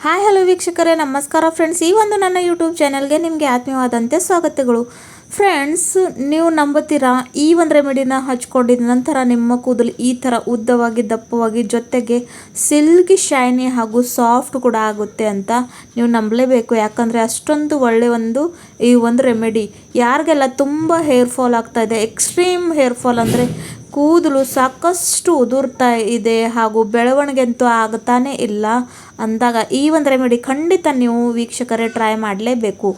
Hi hello ವೀಕ್ಷಕರೇ, ನಮಸ್ಕಾರ friends. ಈ ಒಂದು ನನ್ನ ಯೂಟ್ಯೂಬ್ ಚಾನಲ್ಗೆ ನಿಮಗೆ ಆತ್ಮೀಯವಾದಂತೆ ಸ್ವಾಗತಗಳು. ಫ್ರೆಂಡ್ಸ್, ನೀವು ನಂಬುತ್ತೀರಾ, ಈ ಒಂದು ರೆಮಿಡಿನ ಹಚ್ಕೊಂಡಿದ ನಂತರ ನಿಮ್ಮ ಕೂದಲು ಈ ಥರ ಉದ್ದವಾಗಿ ದಪ್ಪವಾಗಿ ಜೊತೆಗೆ ಸಿಲ್ಕಿ ಶೈನಿ ಹಾಗೂ ಸಾಫ್ಟ್ ಕೂಡ ಆಗುತ್ತೆ ಅಂತ ನೀವು ನಂಬಲೇಬೇಕು. ಯಾಕಂದರೆ ಅಷ್ಟೊಂದು ಒಳ್ಳೆಯ ಈ ಒಂದು ರೆಮಿಡಿ. ಯಾರಿಗೆಲ್ಲ ತುಂಬ ಹೇರ್ ಫಾಲ್ ಆಗ್ತಾ ಇದೆ, ಎಕ್ಸ್ಟ್ರೀಮ್ ಹೇರ್ ಫಾಲ್ ಅಂದರೆ ಕೂದಲು ಸಾಕಷ್ಟು ಉದುರ್ತಾ ಇದೆ ಹಾಗೂ ಬೆಳವಣಿಗೆ ಅಂತೂ ಆಗ್ತಾನೇ ಇಲ್ಲ ಅಂದಾಗ ಈ ಒಂದು ರೆಮಿಡಿ ಖಂಡಿತ ನೀವು ವೀಕ್ಷಕರೇ ಟ್ರೈ ಮಾಡಲೇಬೇಕು.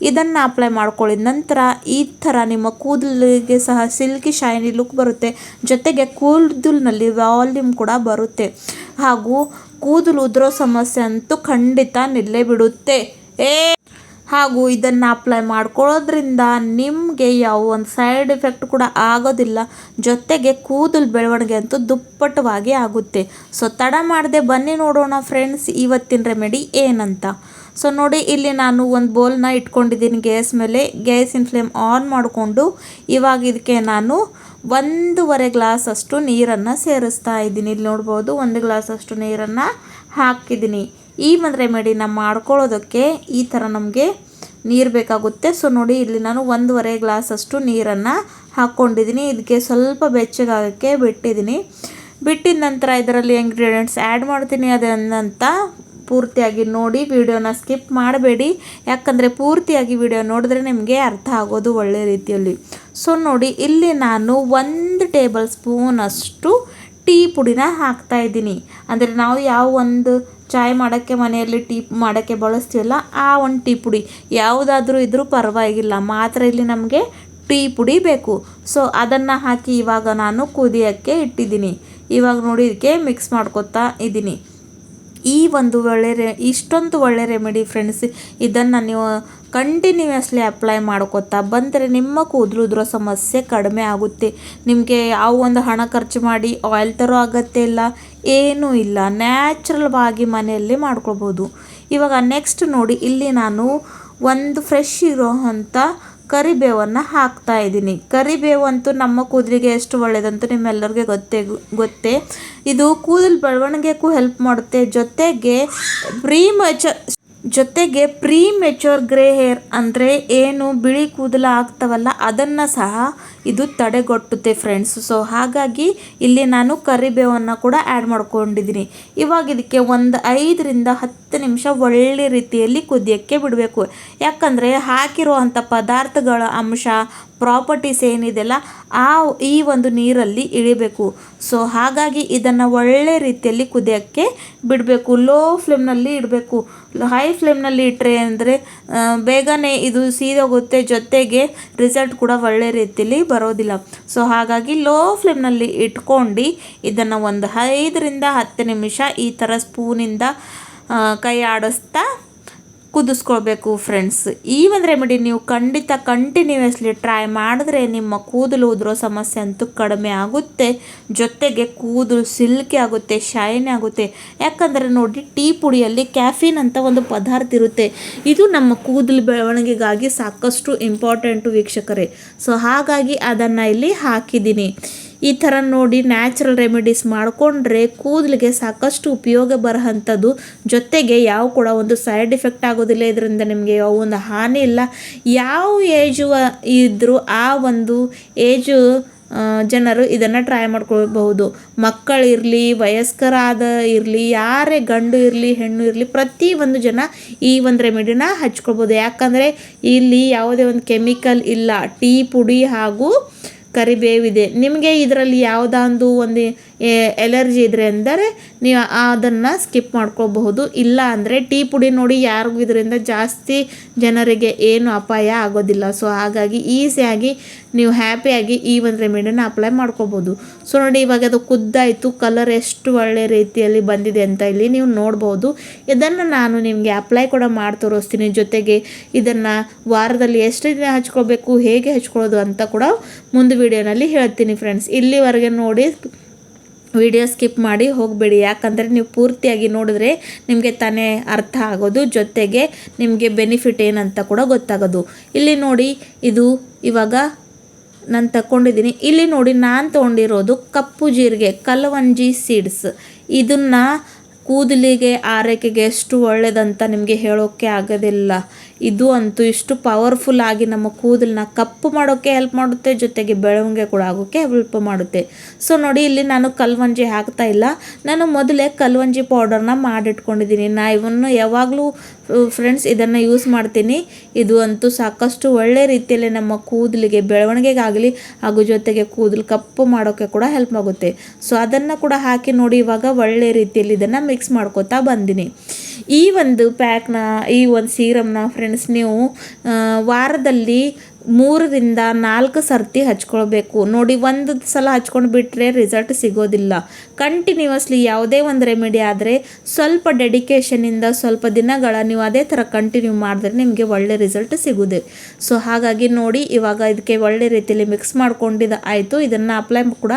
ಇದನ್ನು ಅಪ್ಲೈ ಮಾಡ್ಕೊಳ್ಳಿದ ನಂತರ ಈ ಥರ ನಿಮ್ಮ ಕೂದಲಿಗೆ ಸಹ ಸಿಲ್ಕಿ ಶೈನಿ ಲುಕ್ ಬರುತ್ತೆ, ಜೊತೆಗೆ ಕೂದಲಿನಲ್ಲಿ ವಾಲ್ಯೂಮ್ ಕೂಡ ಬರುತ್ತೆ ಹಾಗೂ ಕೂದಲು ಉದುರೋ ಸಮಸ್ಯೆ ಅಂತೂ ಖಂಡಿತ ನಿಲ್ಲೇ ಬಿಡುತ್ತೆ. ಹಾಗೂ ಇದನ್ನು ಅಪ್ಲೈ ಮಾಡ್ಕೊಳ್ಳೋದ್ರಿಂದ ನಿಮಗೆ ಯಾವ ಒಂದು ಸೈಡ್ ಎಫೆಕ್ಟ್ ಕೂಡ ಆಗೋದಿಲ್ಲ, ಜೊತೆಗೆ ಕೂದಲು ಬೆಳವಣಿಗೆ ಅಂತೂ ದುಪ್ಪಟ್ಟವಾಗಿ ಆಗುತ್ತೆ. ಸೊ ತಡ ಮಾಡದೆ ಬನ್ನಿ ನೋಡೋಣ ಫ್ರೆಂಡ್ಸ್ ಇವತ್ತಿನ ರೆಮಿಡಿ ಏನಂತ. ಸೊ ನೋಡಿ, ಇಲ್ಲಿ ನಾನು ಒಂದು ಬೌಲ್ನ ಇಟ್ಕೊಂಡಿದ್ದೀನಿ ಗ್ಯಾಸ್ ಮೇಲೆ. ಗ್ಯಾಸಿನ ಫ್ಲೇಮ್ ಆನ್ ಮಾಡಿಕೊಂಡು ಇವಾಗ ಇದಕ್ಕೆ ನಾನು 1.5 ಗ್ಲಾಸ್ ಅಷ್ಟು ನೀರನ್ನು ಸೇರಿಸ್ತಾ ಇದ್ದೀನಿ. ಇಲ್ಲಿ ನೋಡ್ಬೋದು 1 ಗ್ಲಾಸ್ ಅಷ್ಟು ನೀರನ್ನು ಹಾಕಿದ್ದೀನಿ. ಈ ಒಂದು ರೆಮಿಡಿನ ಮಾಡ್ಕೊಳ್ಳೋದಕ್ಕೆ ಈ ಥರ ನಮಗೆ ನೀರು ಬೇಕಾಗುತ್ತೆ. ಸೊ ನೋಡಿ, ಇಲ್ಲಿ ನಾನು 1.5 ಗ್ಲಾಸ್ ಅಷ್ಟು ನೀರನ್ನು ಹಾಕ್ಕೊಂಡಿದ್ದೀನಿ. ಇದಕ್ಕೆ ಸ್ವಲ್ಪ ಬೆಚ್ಚಗಾಗೋಕ್ಕೆ ಬಿಟ್ಟಿದ ನಂತರ ಇದರಲ್ಲಿ ಇಂಗ್ರೀಡಿಯೆಂಟ್ಸ್ ಆ್ಯಡ್ ಮಾಡ್ತೀನಿ. ಅದನ್ನಂತ ಪೂರ್ತಿಯಾಗಿ ನೋಡಿ, ವಿಡಿಯೋನ ಸ್ಕಿಪ್ ಮಾಡಬೇಡಿ. ಯಾಕಂದರೆ ಪೂರ್ತಿಯಾಗಿ ವಿಡಿಯೋ ನೋಡಿದ್ರೆ ನಿಮಗೆ ಅರ್ಥ ಆಗೋದು ಒಳ್ಳೆ ರೀತಿಯಲ್ಲಿ. ಸೊ ನೋಡಿ, ಇಲ್ಲಿ ನಾನು 1 ಟೇಬಲ್ ಸ್ಪೂನ್ ಅಷ್ಟು ಟೀ ಪುಡಿನ ಹಾಕ್ತಾ ಇದ್ದೀನಿ. ಅಂದರೆ ನಾವು ಯಾವ ಒಂದು ಚಾಯ್ ಮಾಡೋಕ್ಕೆ ಮನೆಯಲ್ಲಿ ಟೀ ಮಾಡೋಕ್ಕೆ ಬಳಸ್ತೀವಲ್ಲ, ಆ ಒಂದು ಟೀ ಪುಡಿ ಯಾವುದಾದ್ರೂ ಇದ್ರೂ ಪರವಾಗಿಲ್ಲ, ಮಾತ್ರ ಇಲ್ಲಿ ನಮಗೆ ಟೀ ಪುಡಿ ಬೇಕು. ಸೊ ಅದನ್ನು ಹಾಕಿ ಇವಾಗ ನಾನು ಕುದಿಯೋಕ್ಕೆ ಇಟ್ಟಿದ್ದೀನಿ. ಇವಾಗ ನೋಡಿ, ಇದಕ್ಕೆ ಮಿಕ್ಸ್ ಮಾಡ್ಕೊತಾ ಇದ್ದೀನಿ. ಈ ಒಂದು ಇಷ್ಟೊಂದು ಒಳ್ಳೆ ರೆಮಿಡಿ ಫ್ರೆಂಡ್ಸ್. ಇದನ್ನು ನೀವು ಕಂಟಿನ್ಯೂಯಸ್ಲಿ ಅಪ್ಲೈ ಮಾಡ್ಕೊತಾ ಬಂದರೆ ನಿಮ್ಮ ಕೂದಲು ಉದುರೋ ಸಮಸ್ಯೆ ಕಡಿಮೆ ಆಗುತ್ತೆ. ನಿಮಗೆ ಯಾವ ಒಂದು ಹಣ ಖರ್ಚು ಮಾಡಿ ಆಯಿಲ್ ತರೋ ಅಗತ್ಯ ಇಲ್ಲ, ಏನೂ ಇಲ್ಲ. ನ್ಯಾಚುರಲ್ವಾಗಿ ಮನೆಯಲ್ಲಿ ಮಾಡ್ಕೊಳ್ಬೋದು. ಇವಾಗ ನೆಕ್ಸ್ಟ್ ನೋಡಿ, ಇಲ್ಲಿ ನಾನು ಒಂದು ಫ್ರೆಶ್ ಇರೋ ಅಂಥ ಕರಿಬೇವನ್ನು ಹಾಕ್ತಾ ಇದ್ದೀನಿ. ಕರಿಬೇವು ಅಂತೂ ನಮ್ಮ ಕೂದಲಿಗೆ ಎಷ್ಟು ಒಳ್ಳೆಯದಂತೂ ನಿಮ್ಮೆಲ್ಲರಿಗೆ ಗೊತ್ತೇ. ಇದು ಕೂದಲು ಬೆಳವಣಿಗೆಗೂ ಹೆಲ್ಪ್ ಮಾಡುತ್ತೆ, ಜೊತೆಗೆ ಪ್ರೀ ಮೆಚೂರ್ ಗ್ರೇ ಹೇರ್ ಅಂದರೆ ಏನು ಬಿಳಿ ಕೂದಲು ಆಗ್ತವಲ್ಲ, ಅದನ್ನು ಸಹ ಇದು ತಡೆಗಟ್ಟುತ್ತೆ ಫ್ರೆಂಡ್ಸ್. ಸೊ ಹಾಗಾಗಿ ಇಲ್ಲಿ ನಾನು ಕರಿಬೇವನ್ನು ಕೂಡ ಆ್ಯಡ್ ಮಾಡ್ಕೊಂಡಿದ್ದೀನಿ. ಇವಾಗ ಇದಕ್ಕೆ ಒಂದು 5ರಿಂದ 10 ನಿಮಿಷ ಒಳ್ಳೆ ರೀತಿಯಲ್ಲಿ ಕುದಿಯೋಕ್ಕೆ ಬಿಡಬೇಕು. ಯಾಕಂದರೆ ಹಾಕಿರೋ ಅಂಥ ಪದಾರ್ಥಗಳ ಅಂಶ ಪ್ರಾಪರ್ಟೀಸ್ ಏನಿದೆಯಲ್ಲ ಈ ಒಂದು ನೀರಲ್ಲಿ ಇಳಿಬೇಕು. ಸೊ ಹಾಗಾಗಿ ಇದನ್ನು ಒಳ್ಳೆ ರೀತಿಯಲ್ಲಿ ಕುದಿಯೋಕ್ಕೆ ಬಿಡಬೇಕು. ಲೋ ಫ್ಲೇಮ್ನಲ್ಲಿ ಇಡಬೇಕು. ಹೈ ಫ್ಲೇಮ್ನಲ್ಲಿ ಇಟ್ಟರೆ ಅಂದರೆ ಬೇಗನೆ ಇದು ಸೀದೋಗುತ್ತೆ, ಜೊತೆಗೆ ರಿಸಲ್ಟ್ ಕೂಡ ಒಳ್ಳೆ ರೀತಿಯಲ್ಲಿ ಬರೋದಿಲ್ಲ. ಸೊ ಹಾಗಾಗಿ ಲೋ ಫ್ಲೇಮ್ನಲ್ಲಿ ಇಟ್ಕೊಂಡು ಇದನ್ನು ಒಂದು 5ರಿಂದ 10 ನಿಮಿಷ ಈ ಥರ ಸ್ಪೂನಿಂದ ಕೈ ಆಡಿಸ್ತಾ ಕುದಿಸ್ಕೊಳ್ಬೇಕು ಫ್ರೆಂಡ್ಸ್. ಈ ಒಂದು ರೆಮಿಡಿ ನೀವು ಖಂಡಿತ ಕಂಟಿನ್ಯೂಯಸ್ಲಿ ಟ್ರೈ ಮಾಡಿದ್ರೆ ನಿಮ್ಮ ಕೂದಲು ಉದುರೋ ಸಮಸ್ಯೆ ಅಂತೂ ಕಡಿಮೆ ಆಗುತ್ತೆ, ಜೊತೆಗೆ ಕೂದಲು ಸಿಲ್ಕಿ ಆಗುತ್ತೆ, ಶೈನಿ ಆಗುತ್ತೆ. ಯಾಕಂದರೆ ನೋಡಿ, ಟೀ ಪುಡಿಯಲ್ಲಿ ಕ್ಯಾಫೀನ್ ಅಂತ ಒಂದು ಪದಾರ್ಥ ಇರುತ್ತೆ. ಇದು ನಮ್ಮ ಕೂದಲು ಬೆಳವಣಿಗೆಗಾಗಿ ಸಾಕಷ್ಟು ಇಂಪಾರ್ಟೆಂಟು ವೀಕ್ಷಕರೇ. ಸೊ ಹಾಗಾಗಿ ಅದನ್ನು ಇಲ್ಲಿ ಹಾಕಿದ್ದೀನಿ. ಈ ಥರ ನೋಡಿ, ನ್ಯಾಚುರಲ್ ರೆಮಿಡೀಸ್ ಮಾಡಿಕೊಂಡ್ರೆ ಕೂದಲಿಗೆ ಸಾಕಷ್ಟು ಉಪಯೋಗ ಬರೋಂಥದ್ದು, ಜೊತೆಗೆ ಯಾವ ಕೂಡ ಒಂದು ಸೈಡ್ ಎಫೆಕ್ಟ್ ಆಗೋದಿಲ್ಲ. ಇದರಿಂದ ನಿಮಗೆ ಯಾವ ಒಂದು ಹಾನಿ ಇಲ್ಲ. ಯಾವ ಏಜು ಇದ್ದರೂ ಆ ಒಂದು ಏಜು ಜನರು ಇದನ್ನು ಟ್ರೈ ಮಾಡ್ಕೊಳ್ಬಹುದು. ಮಕ್ಕಳಿರಲಿ, ವಯಸ್ಕರಾದ ಇರಲಿ, ಯಾರೇ ಗಂಡು ಇರಲಿ ಹೆಣ್ಣು ಇರಲಿ, ಪ್ರತಿಯೊಂದು ಜನ ಈ ಒಂದು ರೆಮಿಡಿನ ಹಚ್ಕೊಳ್ಬೋದು. ಯಾಕಂದರೆ ಇಲ್ಲಿ ಯಾವುದೇ ಒಂದು ಕೆಮಿಕಲ್ ಇಲ್ಲ, ಟೀ ಪುಡಿ ಹಾಗೂ ಕರಿಬೇವಿದೆ. ನಿಮಗೆ ಇದರಲ್ಲಿ ಯಾವುದಾದ್ರು ಒಂದು ಎಲರ್ಜಿ ಇದ್ದರೆ ಅಂದರೆ ನೀವು ಅದನ್ನು ಸ್ಕಿಪ್ ಮಾಡ್ಕೋಬಹುದು. ಇಲ್ಲ ಅಂದರೆ ಟೀ ಪುಡಿ ನೋಡಿ, ಯಾರಿಗೂ ಇದರಿಂದ ಜಾಸ್ತಿ ಜನರಿಗೆ ಏನು ಅಪಾಯ ಆಗೋದಿಲ್ಲ. ಸೊ ಹಾಗಾಗಿ ಈಸಿಯಾಗಿ ನೀವು ಹ್ಯಾಪಿಯಾಗಿ ಈ ಒಂದು ರೆಮಿಡಿನ ಅಪ್ಲೈ ಮಾಡ್ಕೋಬೋದು. ಸೊ ನೋಡಿ, ಇವಾಗ ಅದು ಕುದ್ದಾಯಿತು, ಕಲರ್ ಎಷ್ಟು ಒಳ್ಳೆ ರೀತಿಯಲ್ಲಿ ಬಂದಿದೆ ಅಂತ ಇಲ್ಲಿ ನೀವು ನೋಡ್ಬೋದು. ಇದನ್ನು ನಾನು ನಿಮಗೆ ಅಪ್ಲೈ ಕೂಡ ಮಾಡಿ ತೋರಿಸ್ತೀನಿ. ಜೊತೆಗೆ ಇದನ್ನು ವಾರದಲ್ಲಿ ಎಷ್ಟು ದಿನ ಹಚ್ಕೋಬೇಕು, ಹೇಗೆ ಹಚ್ಕೊಳ್ಳೋದು ಅಂತ ಕೂಡ ಮುಂದೆ ವಿಡಿಯೋನಲ್ಲಿ ಹೇಳ್ತೀನಿ ಫ್ರೆಂಡ್ಸ್. ಇಲ್ಲಿವರೆಗೆ ನೋಡಿ, ವಿಡಿಯೋ ಸ್ಕಿಪ್ ಮಾಡಿ ಹೋಗಬೇಡಿ. ಯಾಕಂದರೆ ನೀವು ಪೂರ್ತಿಯಾಗಿ ನೋಡಿದ್ರೆ ನಿಮಗೆ ತಾನೇ ಅರ್ಥ ಆಗೋದು, ಜೊತೆಗೆ ನಿಮಗೆ ಬೆನಿಫಿಟ್ ಏನಂತ ಕೂಡ ಗೊತ್ತಾಗೋದು. ಇಲ್ಲಿ ನೋಡಿ, ಇದು ಇವಾಗ ನಾನು ತಗೊಂಡಿದ್ದೀನಿ. ಇಲ್ಲಿ ನೋಡಿ, ನಾನು ತೊಗೊಂಡಿರೋದು ಕಪ್ಪು ಜೀರಿಗೆ, ಕಲವಂಜಿ ಸೀಡ್ಸ್. ಇದನ್ನು ಕೂದಲಿಗೆ ಆರೈಕೆಗೆ ಎಷ್ಟು ಒಳ್ಳೆಯದಂತ ನಿಮಗೆ ಹೇಳೋಕ್ಕೆ ಆಗೋದಿಲ್ಲ. ಇದು ಅಂತೂ ಇಷ್ಟು ಪವರ್ಫುಲ್ ಆಗಿ ನಮ್ಮ ಕೂದಲನ್ನ ಕಪ್ಪು ಮಾಡೋಕ್ಕೆ ಹೆಲ್ಪ್ ಮಾಡುತ್ತೆ, ಜೊತೆಗೆ ಬೆಳವಣಿಗೆ ಕೂಡ ಆಗೋಕ್ಕೆ ಹೆಲ್ಪ್ ಮಾಡುತ್ತೆ. ಸೊ ನೋಡಿ, ಇಲ್ಲಿ ನಾನು ಕಲ್ವಂಜಿ ಹಾಕ್ತಾ ಇಲ್ಲ, ನಾನು ಮೊದಲೇ ಕಲ್ವಂಜಿ ಪೌಡರ್ನ ಮಾಡಿಟ್ಕೊಂಡಿದ್ದೀನಿ. ಇವನ್ನು ಯಾವಾಗಲೂ ಫ್ರೆಂಡ್ಸ್ ಇದನ್ನು ಯೂಸ್ ಮಾಡ್ತೀನಿ. ಇದು ಅಂತೂ ಸಾಕಷ್ಟು ಒಳ್ಳೆ ರೀತಿಯಲ್ಲಿ ನಮ್ಮ ಕೂದಲಿಗೆ ಬೆಳವಣಿಗೆಗಾಗಲಿ ಹಾಗೂ ಜೊತೆಗೆ ಕೂದಲು ಕಪ್ಪು ಮಾಡೋಕ್ಕೆ ಕೂಡ ಹೆಲ್ಪ್ ಆಗುತ್ತೆ. ಸೊ ಅದನ್ನು ಕೂಡ ಹಾಕಿ ನೋಡಿ, ಇವಾಗ ಒಳ್ಳೆ ರೀತಿಯಲ್ಲಿ ಇದನ್ನು ಮಿಕ್ಸ್ ಮಾಡ್ಕೋತಾ ಬಂದಿನಿ. ಈ ಒಂದು ಪ್ಯಾಕ್ನ, ಈ ಒಂದು ಸೀರಮ್ನ ಫ್ರೆಂಡ್ಸ್ ನೀವು ವಾರದಲ್ಲಿ 3ರಿಂದ 4 ಸರ್ತಿ ಹಚ್ಕೊಳ್ಬೇಕು. ನೋಡಿ, ಒಂದು ಸಲ ಹಚ್ಕೊಂಡು ಬಿಟ್ಟರೆ ರಿಸಲ್ಟ್ ಸಿಗೋದಿಲ್ಲ. ಕಂಟಿನ್ಯೂಸ್ಲಿ ಯಾವುದೇ ಒಂದು ರೆಮಿಡಿ ಆದರೆ ಸ್ವಲ್ಪ ಡೆಡಿಕೇಶನಿಂದ ಸ್ವಲ್ಪ ದಿನಗಳ ನೀವು ಅದೇ ಥರ ಕಂಟಿನ್ಯೂ ಮಾಡಿದ್ರೆ ನಿಮಗೆ ಒಳ್ಳೆ ರಿಸಲ್ಟ್ ಸಿಗುತ್ತೆ. ಸೊ ಹಾಗಾಗಿ ನೋಡಿ, ಇವಾಗ ಇದಕ್ಕೆ ಒಳ್ಳೆ ರೀತಿಯಲ್ಲಿ ಮಿಕ್ಸ್ ಮಾಡ್ಕೊಂಡಿದ್ದು ಆಯಿತು. ಇದನ್ನು ಅಪ್ಲೈ ಕೂಡ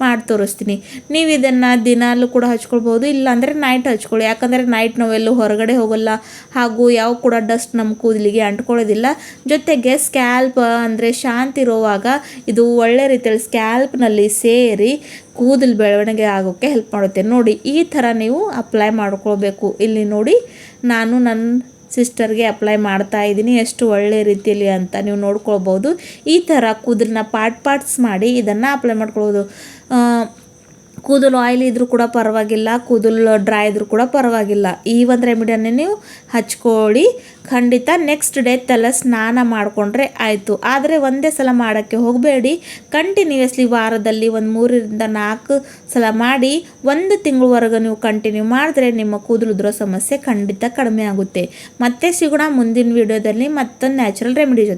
ಮಾಡಿ ತೋರಿಸ್ತೀನಿ. ನೀವು ಇದನ್ನು ದಿನಾಲೂ ಕೂಡ ಹಚ್ಕೊಳ್ಬೋದು, ಇಲ್ಲಾಂದರೆ ನೈಟ್ ಹಚ್ಕೊಳ್ಳಿ. ಯಾಕಂದರೆ ನೈಟ್ ನಾವೆಲ್ಲೂ ಹೊರಗಡೆ ಹೋಗಲ್ಲ, ಹಾಗೂ ಯಾವ ಕೂಡ ಡಸ್ಟ್ ನಮ್ಮ ಕೂದಲಿಗೆ ಅಂಟ್ಕೊಳ್ಳೋದಿಲ್ಲ. ಜೊತೆಗೆ ಸ್ಕ್ಯಾಲ್ಪ್ ಅಂದರೆ ಶಾಂತಿ ಇರುವಾಗ ಇದು ಒಳ್ಳೆ ರೀತಿಯಲ್ಲಿ ಸ್ಕ್ಯಾಲ್ಪ್ನಲ್ಲಿ ಸೇರಿ ಕೂದಲು ಬೆಳವಣಿಗೆ ಆಗೋಕ್ಕೆ ಹೆಲ್ಪ್ ಮಾಡುತ್ತೆ. ನೋಡಿ, ಈ ಥರ ನೀವು ಅಪ್ಲೈ ಮಾಡ್ಕೊಳ್ಬೇಕು. ಇಲ್ಲಿ ನೋಡಿ, ನಾನು ನನ್ನ ಸಿಸ್ಟರ್ಗೆ ಅಪ್ಲೈ ಮಾಡ್ತಾ ಇದ್ದೀನಿ, ಎಷ್ಟು ಒಳ್ಳೆ ರೀತಿಯಲ್ಲಿ ಅಂತ ನೀವು ನೋಡ್ಕೊಳ್ಬೋದು. ಈ ಥರ ಕೂದಲನ್ನ ಪಾರ್ಟ್ಸ್ ಮಾಡಿ ಇದನ್ನು ಅಪ್ಲೈ ಮಾಡ್ಕೊಳ್ಬೋದು. ಕೂದಲು ಆಯಿಲ್ ಇದ್ರೂ ಕೂಡ ಪರವಾಗಿಲ್ಲ, ಕೂದಲು ಡ್ರೈ ಇದ್ರೂ ಕೂಡ ಪರವಾಗಿಲ್ಲ. ಈ ಒಂದು ರೆಮಿಡಿಯನ್ನು ನೀವು ಹಚ್ಕೊಳ್ಳಿ. ಖಂಡಿತ ನೆಕ್ಸ್ಟ್ ಡೇ ತಲೆ ಸ್ನಾನ ಮಾಡಿಕೊಂಡ್ರೆ ಆಯಿತು. ಆದರೆ ಒಂದೇ ಸಲ ಮಾಡೋಕ್ಕೆ ಹೋಗಬೇಡಿ. ಕಂಟಿನ್ಯೂಸ್ಲಿ ವಾರದಲ್ಲಿ ಒಂದು 3ರಿಂದ 4 ಸಲ ಮಾಡಿ 1 ತಿಂಗಳವರೆಗೂ ನೀವು ಕಂಟಿನ್ಯೂ ಮಾಡಿದ್ರೆ ನಿಮ್ಮ ಕೂದಲು ಉದುರೋ ಸಮಸ್ಯೆ ಖಂಡಿತ ಕಡಿಮೆ ಆಗುತ್ತೆ. ಮತ್ತೆ ಸಿಗೋಣ ಮುಂದಿನ ವಿಡಿಯೋದಲ್ಲಿ ಮತ್ತೊಂದು ನ್ಯಾಚುರಲ್ ರೆಮಿಡಿ ಜೊತೆ.